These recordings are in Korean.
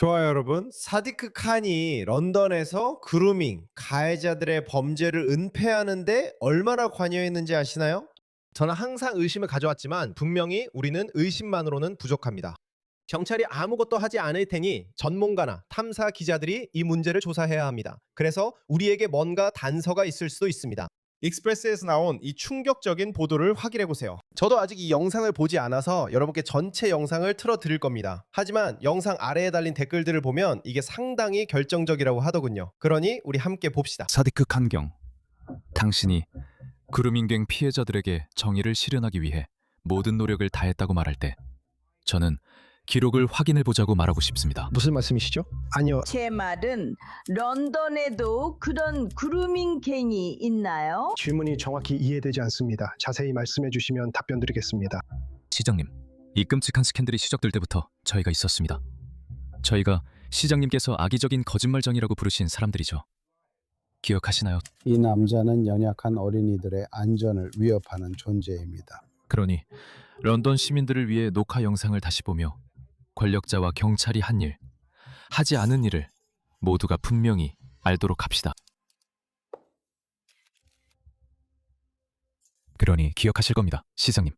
좋아요, 여러분. 사디크 칸이 런던에서 그루밍, 가해자들의 범죄를 은폐하는데 얼마나 관여했는지 아시나요? 저는 항상 의심을 가져왔지만 분명히 우리는 의심만으로는 부족합니다. 경찰이 아무것도 하지 않을 테니 전문가나 탐사 기자들이 이 문제를 조사해야 합니다. 그래서 우리에게 뭔가 단서가 있을 수도 있습니다. 익스프레스에서 나온 이 충격적인 보도를 확인해 보세요. 저도 아직 이 영상을 보지 않아서 여러분께 전체 영상을 틀어 드릴 겁니다. 하지만 영상 아래에 달린 댓글들을 보면 이게 상당히 결정적이라고 하더군요. 그러니 우리 함께 봅시다. 사디크 칸경, 당신이 그루밍갱 피해자들에게 정의를 실현하기 위해 모든 노력을 다했다고 말할 때 저는 기록을 확인해 보자고 말하고 싶습니다. 무슨 말씀이시죠? 아니요. 제 말은 런던에도 그런 그루밍 갱이 있나요? 질문이 정확히 이해되지 않습니다. 자세히 말씀해 주시면 답변 드리겠습니다. 시장님, 이 끔찍한 스캔들이 시작될 때부터 저희가 있었습니다. 저희가 시장님께서 악의적인 거짓말쟁이라고 부르신 사람들이죠. 기억하시나요? 이 남자는 연약한 어린이들의 안전을 위협하는 존재입니다. 그러니 런던 시민들을 위해 녹화 영상을 다시 보며 권력자와 경찰이 한 일, 하지 않은 일을 모두가 분명히 알도록 합시다. 그러니 기억하실 겁니다, 시장님.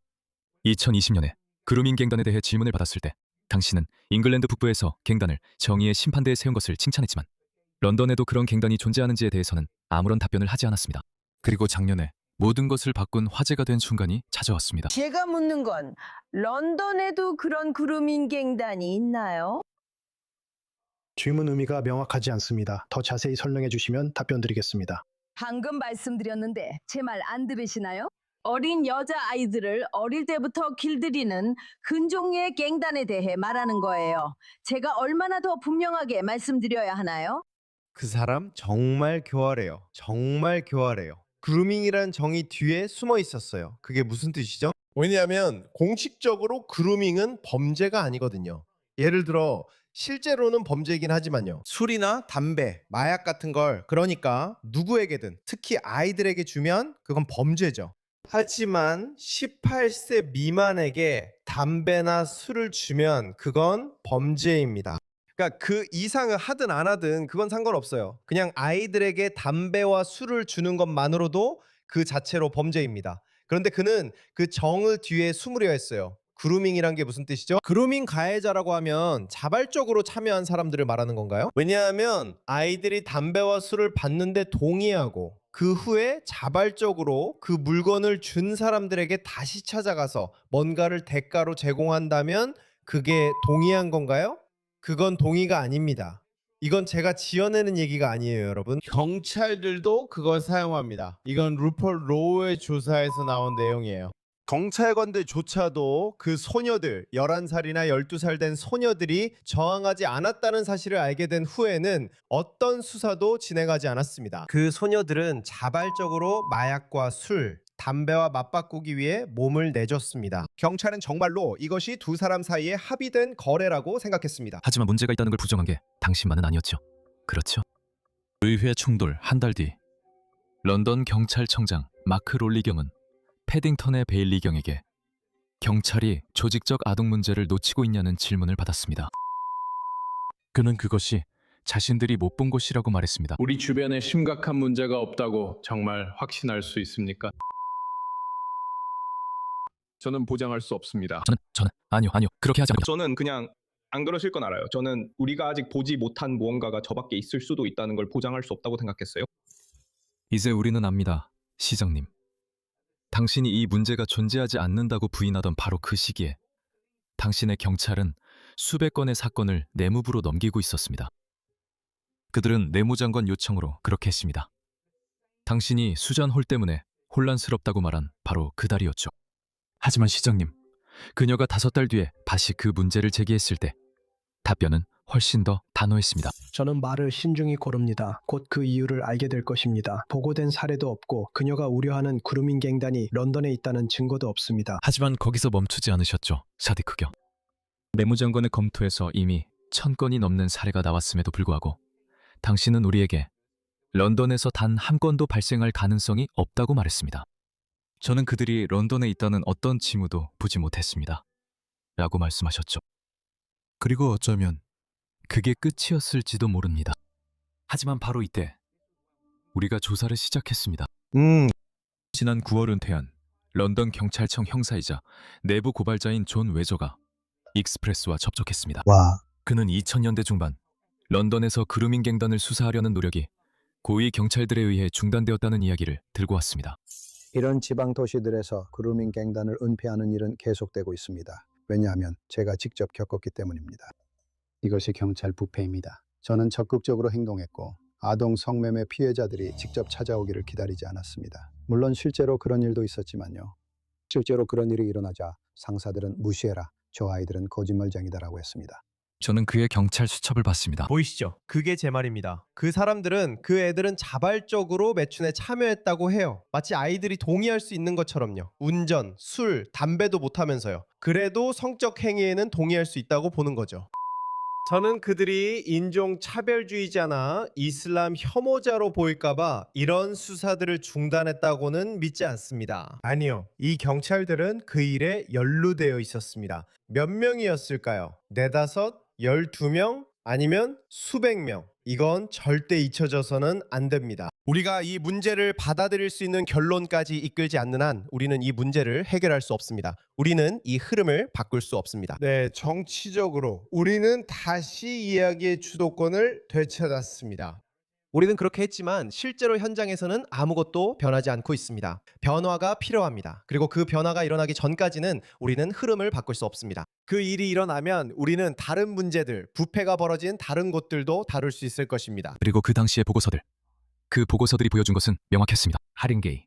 2020년에 그루밍 갱단에 대해 질문을 받았을 때 당신은 잉글랜드 북부에서 갱단을 정의의 심판대에 세운 것을 칭찬했지만 런던에도 그런 갱단이 존재하는지에 대해서는 아무런 답변을 하지 않았습니다. 그리고 작년에 모든 것을 바꾼 화제가 된 순간이 찾아왔습니다. 제가 묻는 건 런던에도 그런 그루밍 갱단이 있나요? 질문 의미가 명확하지 않습니다. 더 자세히 설명해 주시면 답변 드리겠습니다. 방금 말씀드렸는데 제 말 안 들으시나요? 어린 여자 아이들을 어릴 때부터 길들이는 근종의 갱단에 대해 말하는 거예요. 제가 얼마나 더 분명하게 말씀드려야 하나요? 그 사람 정말 교활해요. 정말 교활해요. 그루밍이란 정의 뒤에 숨어 있었어요. 그게 무슨 뜻이죠? 왜냐하면 공식적으로 그루밍은 범죄가 아니거든요. 예를 들어 실제로는 범죄이긴 하지만요. 술이나 담배, 마약 같은 걸 그러니까 누구에게든 특히 아이들에게 주면 그건 범죄죠. 하지만 18세 미만에게 담배나 술을 주면 그건 범죄입니다. 그러니까 그 이상을 하든 안 하든 그건 상관없어요. 그냥 아이들에게 담배와 술을 주는 것만으로도 그 자체로 범죄입니다. 그런데 그는 그 정을 뒤에 숨으려 했어요. 그루밍이란 게 무슨 뜻이죠? 그루밍 가해자라고 하면 자발적으로 참여한 사람들을 말하는 건가요? 왜냐하면 아이들이 담배와 술을 받는데 동의하고 그 후에 자발적으로 그 물건을 준 사람들에게 다시 찾아가서 뭔가를 대가로 제공한다면 그게 동의한 건가요? 그건 동의가 아닙니다. 이건 제가 지어내는 얘기가 아니에요, 여러분. 경찰들도 그걸 사용합니다. 이건 루펄 로우의 조사에서 나온 내용이에요. 경찰관들조차도 그 소녀들 11살이나 12살 된 소녀들이 저항하지 않았다는 사실을 알게 된 후에는 어떤 수사도 진행하지 않았습니다. 그 소녀들은 자발적으로 마약과 술, 담배와 맞바꾸기 위해 몸을 내줬습니다. 경찰은 정말로 이것이 두 사람 사이에 합의된 거래라고 생각했습니다. 하지만 문제가 있다는 걸 부정한 게 당신만은 아니었죠. 그렇죠? 의회 충돌 한 달 뒤, 런던 경찰청장 마크 롤리경은 패딩턴의 베일리경에게 경찰이 조직적 아동 문제를 놓치고 있냐는 질문을 받았습니다. 그는 그것이 자신들이 못 본 것이라고 말했습니다. 우리 주변에 심각한 문제가 없다고 정말 확신할 수 있습니까? 저는 보장할 수 없습니다. 저는 아니요 그렇게 하지 않습니다. 저는 그냥 안 그러실 건 알아요. 저는 우리가 아직 보지 못한 무언가가 저 밖에 있을 수도 있다는 걸 보장할 수 없다고 생각했어요. 이제 우리는 압니다, 시장님. 당신이 이 문제가 존재하지 않는다고 부인하던 바로 그 시기에 당신의 경찰은 수백 건의 사건을 내무부로 넘기고 있었습니다. 그들은 내무장관 요청으로 그렇게 했습니다. 당신이 수잔홀 때문에 혼란스럽다고 말한 바로 그 달이었죠. 하지만 시장님, 그녀가 5달 뒤에 다시 그 문제를 제기했을 때 답변은 훨씬 더 단호했습니다. 저는 말을 신중히 고릅니다. 곧 그 이유를 알게 될 것입니다. 보고된 사례도 없고 그녀가 우려하는 그루밍 갱단이 런던에 있다는 증거도 없습니다. 하지만 거기서 멈추지 않으셨죠, 사디크경. 내무장관의 검토에서 이미 1000건이 넘는 사례가 나왔음에도 불구하고 당신은 우리에게 런던에서 단 한 건도 발생할 가능성이 없다고 말했습니다. 저는 그들이 런던에 있다는 어떤 징후도 보지 못했습니다. 라고 말씀하셨죠. 그리고 어쩌면 그게 끝이었을지도 모릅니다. 하지만 바로 이때 우리가 조사를 시작했습니다. 지난 9월 은퇴한 런던 경찰청 형사이자 내부 고발자인 존 웨저가 익스프레스와 접촉했습니다. 와, 그는 2000년대 중반 런던에서 그루밍 갱단을 수사하려는 노력이 고위 경찰들에 의해 중단되었다는 이야기를 들고 왔습니다. 이런 지방 도시들에서 그루밍 갱단을 은폐하는 일은 계속되고 있습니다. 왜냐하면 제가 직접 겪었기 때문입니다. 이것이 경찰 부패입니다. 저는 적극적으로 행동했고 아동 성매매 피해자들이 직접 찾아오기를 기다리지 않았습니다. 물론 실제로 그런 일도 있었지만요. 실제로 그런 일이 일어나자 상사들은 무시해라, 저 아이들은 거짓말쟁이다라고 했습니다. 저는 그의 경찰 수첩을 봤습니다. 보이시죠? 그게 제 말입니다. 그 사람들은 그 애들은 자발적으로 매춘에 참여했다고 해요. 마치 아이들이 동의할 수 있는 것처럼요. 운전, 술, 담배도 못하면서요. 그래도 성적 행위에는 동의할 수 있다고 보는 거죠. 저는 그들이 인종 차별주의자나 이슬람 혐오자로 보일까봐 이런 수사들을 중단했다고는 믿지 않습니다. 아니요. 이 경찰들은 그 일에 연루되어 있었습니다. 몇 명이었을까요? 4, 5, 12명? 아니면 수백 명? 이건 절대 잊혀져서는 안 됩니다. 우리가 이 문제를 받아들일 수 있는 결론까지 이끌지 않는 한 우리는 이 문제를 해결할 수 없습니다. 우리는 이 흐름을 바꿀 수 없습니다. 네, 정치적으로 우리는 다시 이야기의 주도권을 되찾았습니다. 우리는 그렇게 했지만 실제로 현장에서는 아무것도 변하지 않고 있습니다. 변화가 필요합니다. 그리고 그 변화가 일어나기 전까지는 우리는 흐름을 바꿀 수 없습니다. 그 일이 일어나면 우리는 다른 문제들, 부패가 벌어진 다른 곳들도 다룰 수 있을 것입니다. 그리고 그 당시의 보고서들. 그 보고서들이 보여준 것은 명확했습니다. 하링게이,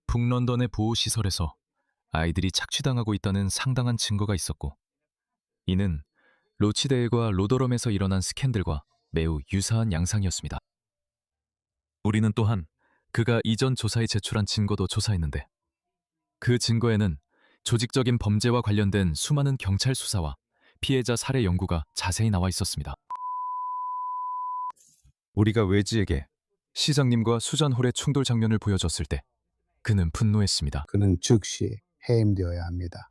북런던의 보호시설에서 아이들이 착취당하고 있다는 상당한 증거가 있었고 이는 로치데일과 로더럼에서 일어난 스캔들과 매우 유사한 양상이었습니다. 우리는 또한 그가 이전 조사에 제출한 증거도 조사했는데 그 증거에는 조직적인 범죄와 관련된 수많은 경찰 수사와 피해자 살해 연구가 자세히 나와 있었습니다. 우리가 웨지에게 시장님과 수잔홀의 충돌 장면을 보여줬을 때 그는 분노했습니다. 그는 즉시 해임되어야 합니다.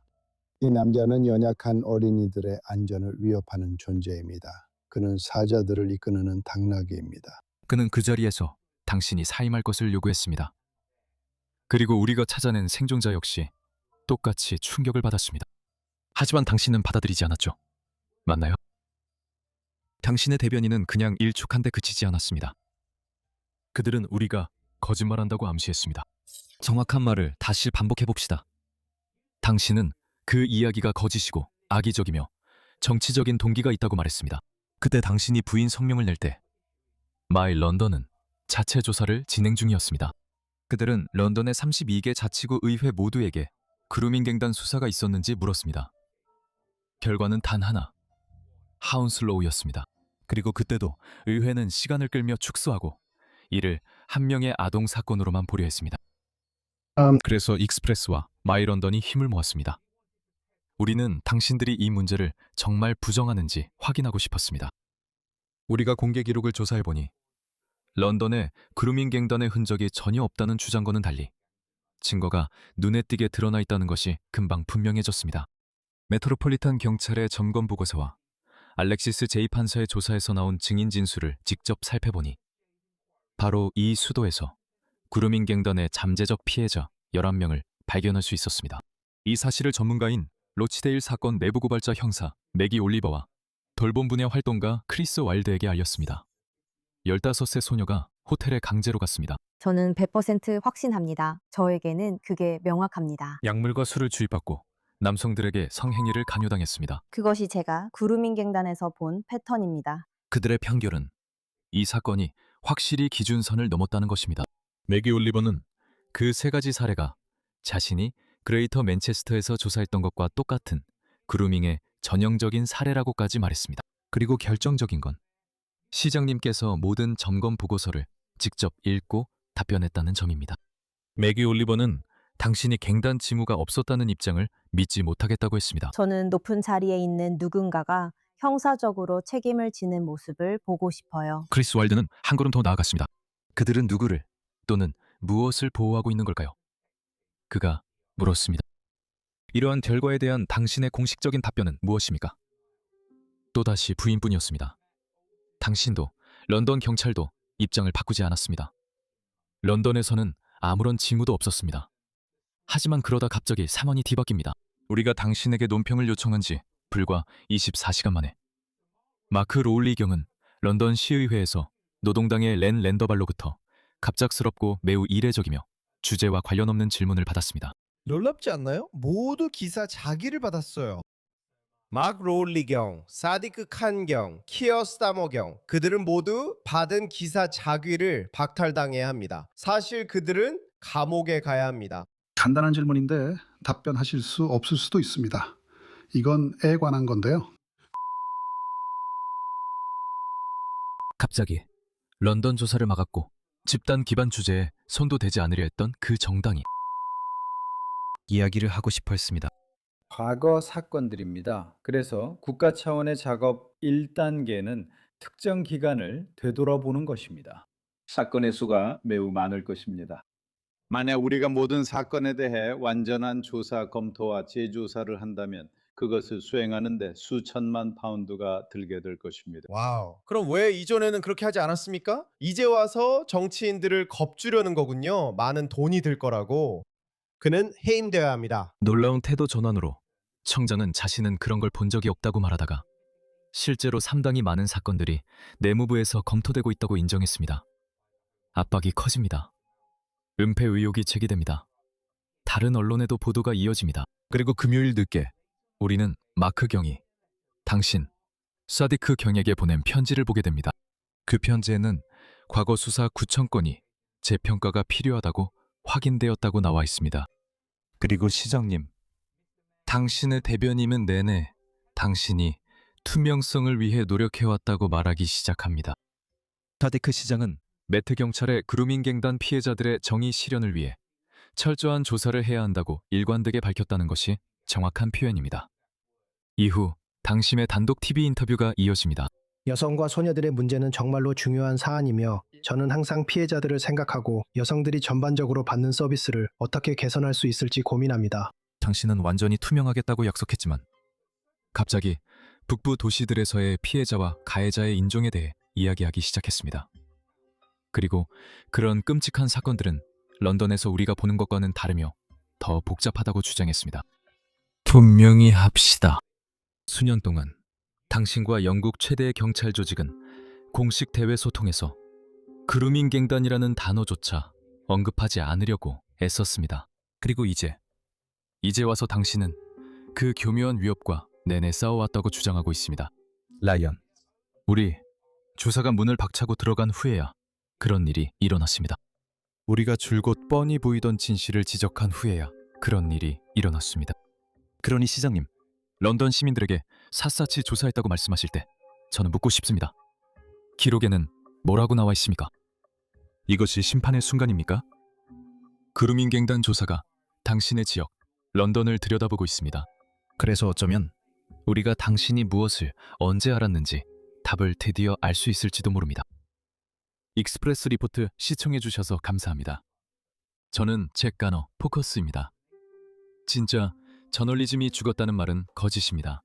이 남자는 연약한 어린이들의 안전을 위협하는 존재입니다. 그는 사자들을 이끄는 당나귀입니다. 그는 그 자리에서 당신이 사임할 것을 요구했습니다. 그리고 우리가 찾아낸 생존자 역시 똑같이 충격을 받았습니다. 하지만 당신은 받아들이지 않았죠. 맞나요? 당신의 대변인은 그냥 일축한데 그치지 않았습니다. 그들은 우리가 거짓말한다고 암시했습니다. 정확한 말을 다시 반복해봅시다. 당신은 그 이야기가 거짓이고 악의적이며 정치적인 동기가 있다고 말했습니다. 그때 당신이 부인 성명을 낼 때 마이 런던은 자체 조사를 진행 중이었습니다. 그들은 런던의 32개 자치구 의회 모두에게 그루밍 갱단 수사가 있었는지 물었습니다. 결과는 단 하나, 하운슬로우였습니다. 그리고 그때도 의회는 시간을 끌며 축소하고 이를 한 명의 아동 사건으로만 보려 했습니다. 그래서 익스프레스와 마이 런던이 힘을 모았습니다. 우리는 당신들이 이 문제를 정말 부정하는지 확인하고 싶었습니다. 우리가 공개 기록을 조사해보니 런던에 그루밍 갱단의 흔적이 전혀 없다는 주장과는 달리 증거가 눈에 띄게 드러나 있다는 것이 금방 분명해졌습니다. 메트로폴리탄 경찰의 점검 보고서와 알렉시스 제이 판사의 조사에서 나온 증인 진술을 직접 살펴보니 바로 이 수도에서 그루밍 갱단의 잠재적 피해자 11명을 발견할 수 있었습니다. 이 사실을 전문가인 로치데일 사건 내부 고발자 형사 매기 올리버와 돌봄 분야 활동가 크리스 와일드에게 알렸습니다. 15세 소녀가 호텔에 강제로 갔습니다. 저는 100% 확신합니다. 저에게는 그게 명확합니다. 약물과 술을 주입받고 남성들에게 성행위를 강요당했습니다. 그것이 제가 그루밍 갱단에서 본 패턴입니다. 그들의 판결은 이 사건이 확실히 기준선을 넘었다는 것입니다. 매기 올리버는 그 3가지 사례가 자신이 그레이터 맨체스터에서 조사했던 것과 똑같은 그루밍의 전형적인 사례라고까지 말했습니다. 그리고 결정적인 건 시장님께서 모든 점검 보고서를 직접 읽고 답변했다는 점입니다. 매기 올리버는 당신이 갱단 징후가 없었다는 입장을 믿지 못하겠다고 했습니다. 저는 높은 자리에 있는 누군가가 형사적으로 책임을 지는 모습을 보고 싶어요. 크리스 와일드는 한 걸음 더 나아갔습니다. 그들은 누구를 또는 무엇을 보호하고 있는 걸까요? 그가 물었습니다. 이러한 결과에 대한 당신의 공식적인 답변은 무엇입니까? 또다시 부인뿐이었습니다. 당신도 런던 경찰도 입장을 바꾸지 않았습니다. 런던에서는 아무런 징후도 없었습니다. 하지만 그러다 갑자기 상황이 뒤바뀝니다. 우리가 당신에게 논평을 요청한 지 불과 24시간 만에 마크 로울리 경은 런던 시의회에서 노동당의 렌 랜더발로부터 갑작스럽고 매우 이례적이며 주제와 관련 없는 질문을 받았습니다. 놀랍지 않나요? 모두 기사 자기를 받았어요. 막 로울리 경, 사디크 칸 경, 키어 스타머 경, 그들은 모두 받은 기사 자귀를 박탈당해야 합니다. 사실 그들은 감옥에 가야 합니다. 간단한 질문인데 답변하실 수 없을 수도 있습니다. 이건 애에 관한 건데요. 갑자기 런던 조사를 막았고 집단 기반 주제에 손도 대지 않으려 했던 그 정당이 이야기를 하고 싶어 했습니다. 과거 사건들입니다. 그래서 국가 차원의 작업 1단계는 특정 기간을 되돌아보는 것입니다. 사건의 수가 매우 많을 것입니다. 만약 우리가 모든 사건에 대해 완전한 조사 검토와 재조사를 한다면 그것을 수행하는데 수천만 파운드가 들게 될 것입니다. 와우. 그럼 왜 이전에는 그렇게 하지 않았습니까? 이제 와서 정치인들을 겁주려는 거군요. 많은 돈이 들 거라고. 그는 해임되어야 합니다. 놀라운 태도 전환으로 청장은 자신은 그런 걸 본 적이 없다고 말하다가 실제로 상당히 많은 사건들이 내무부에서 검토되고 있다고 인정했습니다. 압박이 커집니다. 은폐 의혹이 제기됩니다. 다른 언론에도 보도가 이어집니다. 그리고 금요일 늦게 우리는 마크 경이 당신 사디크 경에게 보낸 편지를 보게 됩니다. 그 편지에는 과거 수사 9천 건이 재평가가 필요하다고 확인되었다고 나와 있습니다. 그리고 시장님, 당신의 대변인은 내내 당신이 투명성을 위해 노력해왔다고 말하기 시작합니다. 사디크 시장은 매트 경찰의 그루밍갱단 피해자들의 정의 실현을 위해 철저한 조사를 해야 한다고 일관되게 밝혔다는 것이 정확한 표현입니다. 이후 당신의 단독 TV 인터뷰가 이어집니다. 여성과 소녀들의 문제는 정말로 중요한 사안이며 저는 항상 피해자들을 생각하고 여성들이 전반적으로 받는 서비스를 어떻게 개선할 수 있을지 고민합니다. 당신은 완전히 투명하겠다고 약속했지만 갑자기 북부 도시들에서의 피해자와 가해자의 인종에 대해 이야기하기 시작했습니다. 그리고 그런 끔찍한 사건들은 런던에서 우리가 보는 것과는 다르며 더 복잡하다고 주장했습니다. 분명히 합시다. 수년 동안 당신과 영국 최대의 경찰 조직은 공식 대외 소통에서 그루밍 갱단이라는 단어조차 언급하지 않으려고 애썼습니다. 그리고 이제 와서 당신은 그 교묘한 위협과 내내 싸워왔다고 주장하고 있습니다. 라이언, 우리 조사가 문을 박차고 들어간 후에야 그런 일이 일어났습니다. 우리가 줄곧 뻔히 보이던 진실을 지적한 후에야 그런 일이 일어났습니다. 그러니 시장님, 런던 시민들에게 샅샅이 조사했다고 말씀하실 때 저는 묻고 싶습니다. 기록에는 뭐라고 나와 있습니까? 이것이 심판의 순간입니까? 그루밍 갱단 조사가 당신의 지역, 런던을 들여다보고 있습니다. 그래서 어쩌면 우리가 당신이 무엇을 언제 알았는지 답을 드디어 알 수 있을지도 모릅니다. 익스프레스 리포트 시청해주셔서 감사합니다. 저는 잭 가너 포커스입니다. 진짜 저널리즘이 죽었다는 말은 거짓입니다.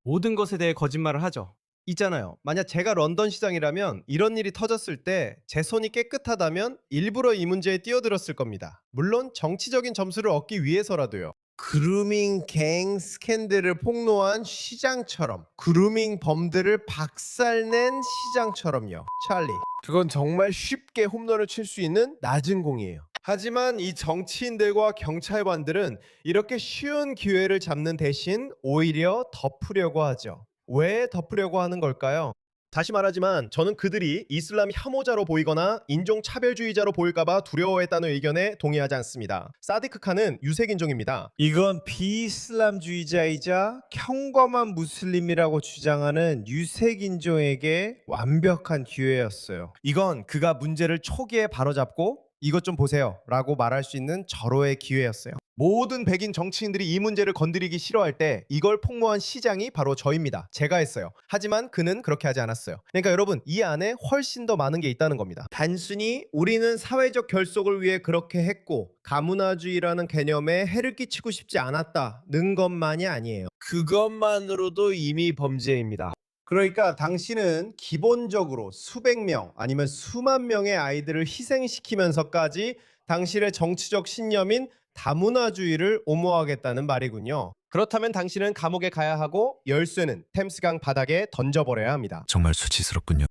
모든 것에 대해 거짓말을 하죠. 있잖아요. 만약 제가 런던 시장이라면 이런 일이 터졌을 때 제 손이 깨끗하다면 일부러 이 문제에 뛰어들었을 겁니다. 물론 정치적인 점수를 얻기 위해서라도요. 그루밍 갱 스캔들을 폭로한 시장처럼, 그루밍 범들을 박살낸 시장처럼요. 찰리, 그건 정말 쉽게 홈런을 칠 수 있는 낮은 공이에요. 하지만 이 정치인들과 경찰관들은 이렇게 쉬운 기회를 잡는 대신 오히려 덮으려고 하죠. 왜 덮으려고 하는 걸까요? 다시 말하지만 저는 그들이 이슬람 혐오자로 보이거나 인종차별주의자로 보일까봐 두려워했다는 의견에 동의하지 않습니다. 사디크 칸은 유색인종입니다. 이건 비이슬람주의자이자 평범한 무슬림이라고 주장하는 유색인종에게 완벽한 기회였어요. 이건 그가 문제를 초기에 바로잡고 이것 좀 보세요 라고 말할 수 있는 절호의 기회였어요. 모든 백인 정치인들이 이 문제를 건드리기 싫어할 때 이걸 폭로한 시장이 바로 저입니다. 제가 했어요. 하지만 그는 그렇게 하지 않았어요. 그러니까 여러분, 이 안에 훨씬 더 많은 게 있다는 겁니다. 단순히 우리는 사회적 결속을 위해 그렇게 했고 가문화주의라는 개념에 해를 끼치고 싶지 않았다는 것만이 아니에요. 그것만으로도 이미 범죄입니다. 그러니까 당신은 기본적으로 수백 명 아니면 수만 명의 아이들을 희생시키면서까지 당신의 정치적 신념인 다문화주의를 옹호하겠다는 말이군요. 그렇다면 당신은 감옥에 가야 하고 열쇠는 템스강 바닥에 던져버려야 합니다. 정말 수치스럽군요.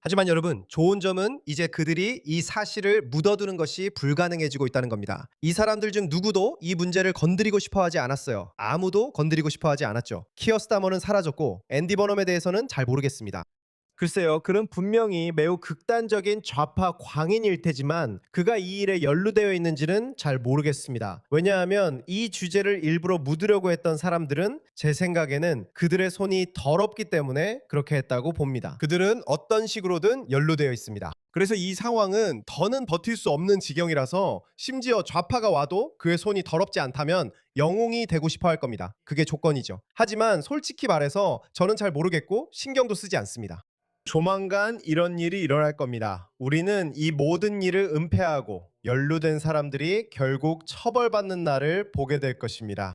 하지만 여러분, 좋은 점은 이제 그들이 이 사실을 묻어두는 것이 불가능해지고 있다는 겁니다. 이 사람들 중 누구도 이 문제를 건드리고 싶어 하지 않았어요. 아무도 건드리고 싶어 하지 않았죠. 키어 스타머는 사라졌고 앤디 버넘에 대해서는 잘 모르겠습니다. 글쎄요, 그는 분명히 매우 극단적인 좌파 광인일 테지만 그가 이 일에 연루되어 있는지는 잘 모르겠습니다. 왜냐하면 이 주제를 일부러 묻으려고 했던 사람들은 제 생각에는 그들의 손이 더럽기 때문에 그렇게 했다고 봅니다. 그들은 어떤 식으로든 연루되어 있습니다. 그래서 이 상황은 더는 버틸 수 없는 지경이라서 심지어 좌파가 와도 그의 손이 더럽지 않다면 영웅이 되고 싶어 할 겁니다. 그게 조건이죠. 하지만 솔직히 말해서 저는 잘 모르겠고 신경도 쓰지 않습니다. 조만간 이런 일이 일어날 겁니다. 우리는 이 모든 일을 은폐하고 연루된 사람들이 결국 처벌받는 날을 보게 될 것입니다.